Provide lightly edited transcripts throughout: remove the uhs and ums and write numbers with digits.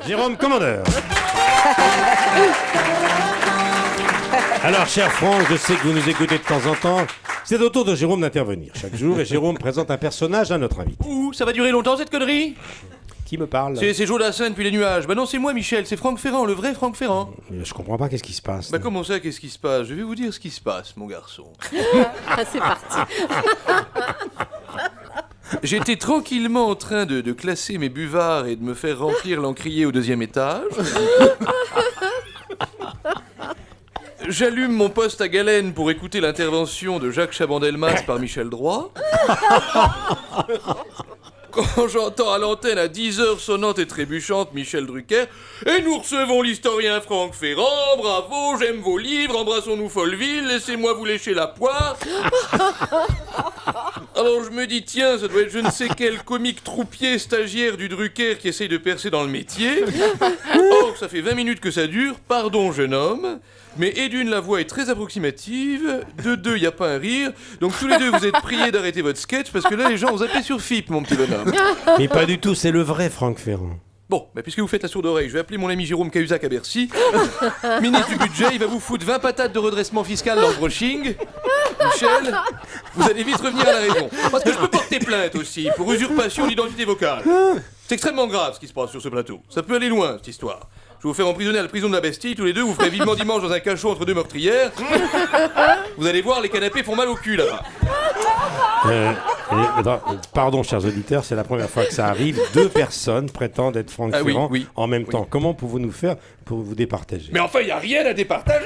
Jérôme Commandeur. Alors, cher Franck, je sais que vous nous écoutez de temps en temps. C'est au tour de Jérôme d'intervenir chaque jour et Jérôme présente un personnage à notre invité. Ouh, ça va durer longtemps cette connerie? Qui me parle? C'est Joe Dassin depuis les nuages. Bah non, c'est moi Michel, c'est Franck Ferrand, le vrai Franck Ferrand. Je comprends pas, qu'est-ce qui se passe? Bah comment ça, qu'est-ce qui se passe? Je vais vous dire ce qui se passe, mon garçon. Ah, c'est parti. J'étais tranquillement en train de classer mes buvards et de me faire remplir l'encrier au 2e étage. J'allume mon poste à galène pour écouter l'intervention de Jacques Chaban-Delmas par Michel Droit. Quand j'entends à l'antenne à 10h sonnante et trébuchante Michel Drucker, et nous recevons l'historien Franck Ferrand, bravo, j'aime vos livres, embrassons-nous Folleville, laissez-moi vous lécher la poire. Alors je me dis, tiens, ça doit être je ne sais quel comique troupier stagiaire du Drucker qui essaye de percer dans le métier. Or, ça fait 20 minutes que ça dure, pardon jeune homme, mais et d'une, la voix est très approximative, de deux, y a pas un rire, donc tous les deux vous êtes priés d'arrêter votre sketch parce que là les gens ont zappé sur FIP, mon petit bonhomme. Mais pas du tout, c'est le vrai Franck Ferrand. Bon, bah puisque vous faites la sourde oreille, je vais appeler mon ami Jérôme Cahuzac à Bercy. Ministre du budget, il va vous foutre 20 patates de redressement fiscal dans le brushing. Michel, vous allez vite revenir à la raison. Parce que je peux porter plainte aussi pour usurpation d'identité vocale. C'est extrêmement grave ce qui se passe sur ce plateau. Ça peut aller loin, cette histoire. Je vais vous faire emprisonner à la prison de la Bastille, tous les deux, vous ferez vivement dimanche dans un cachot entre deux meurtrières. Vous allez voir, les canapés font mal au cul là-bas. Pardon, chers auditeurs, c'est la première fois que ça arrive. Deux personnes prétendent être Franck Ferrand en même temps. Comment pouvons-nous faire pour vous départager? Mais enfin, il n'y a rien à départager.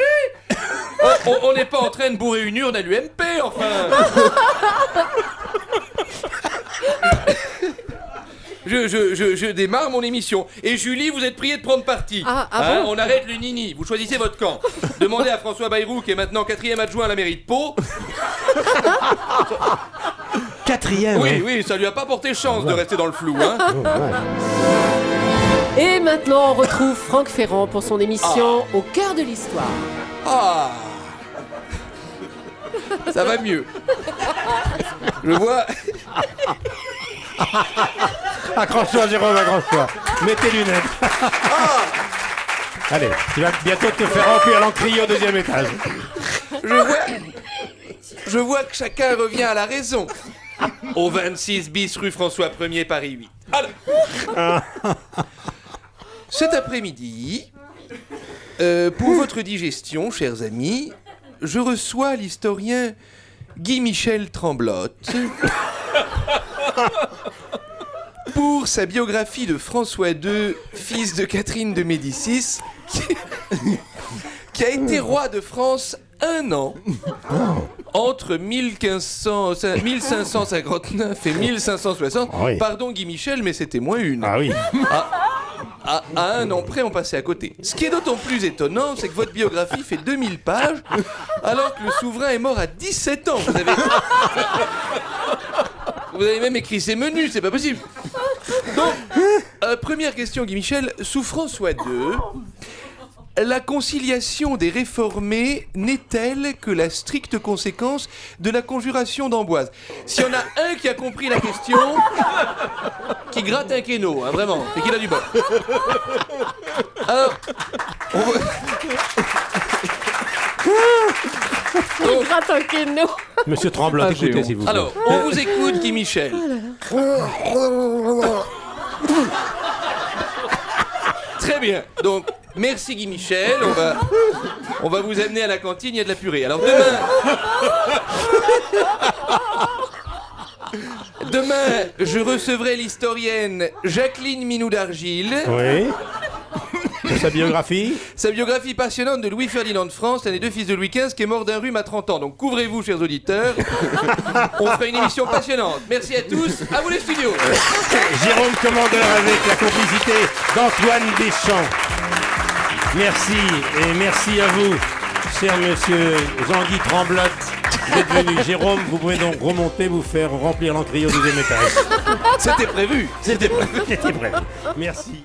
On n'est pas en train de bourrer une urne à l'UMP, enfin. Je démarre mon émission. Et Julie, vous êtes priée de prendre parti. Bon On arrête le nini, vous choisissez votre camp. Demandez à François Bayrou, qui est maintenant 4e adjoint à la mairie de Pau. 4e? Oui, ça lui a pas porté chance de rester dans le flou, hein. Et maintenant, on retrouve Franck Ferrand pour son émission Au cœur de l'histoire. Ah, ça va mieux. Je vois... Accroche-toi, Jérôme, accroche-toi. Mets tes lunettes. Allez, tu vas bientôt te faire remplir l'encrier au 2e étage. Je vois que chacun revient à la raison. Au 26 bis rue François 1er, Paris 8. Alors, cet après-midi, pour votre digestion, chers amis, je reçois l'historien Guy-Michel Tremblotte pour sa biographie de François II, fils de Catherine de Médicis, qui a été roi de France 1 an entre 1559 et 1560. Oui. Pardon Guy Michel, mais c'était moins une. Ah oui. À 1 an près, on passait à côté. Ce qui est d'autant plus étonnant, c'est que votre biographie fait 2000 pages, alors que le souverain est mort à 17 ans. Vous avez même écrit ses menus, c'est pas possible. Donc, première question, Guy Michel. Sous François II, la conciliation des réformés n'est-elle que la stricte conséquence de la conjuration d'Amboise? S'il y en a un qui a compris la question, qui gratte un kéno, hein, vraiment, c'est qu'il a du bol. Alors, Il gratte un kéno. Monsieur Tremblotte, écoutez s'il vous plaît. alors, on vous écoute, Guy Michel. Très bien. Donc, merci Guy Michel. On va vous amener à la cantine, il y a de la purée. Alors demain, je recevrai l'historienne Jacqueline Minou d'Argile. Oui. Pour sa biographie? Sa biographie passionnante de Louis-Ferdinand de France, l'un des deux fils de Louis XV, qui est mort d'un rhume à 30 ans. Donc couvrez-vous, chers auditeurs. On fera une émission passionnante. Merci à tous. À vous les studios. Jérôme Commandeur avec la complicité d'Antoine Deschamps. Merci, et merci à vous, cher monsieur Jean-Guy Tremblotte, d'être venu. Jérôme, vous pouvez donc remonter, vous faire remplir l'encrier au 2e étage. C'était prévu. C'était prévu. Merci.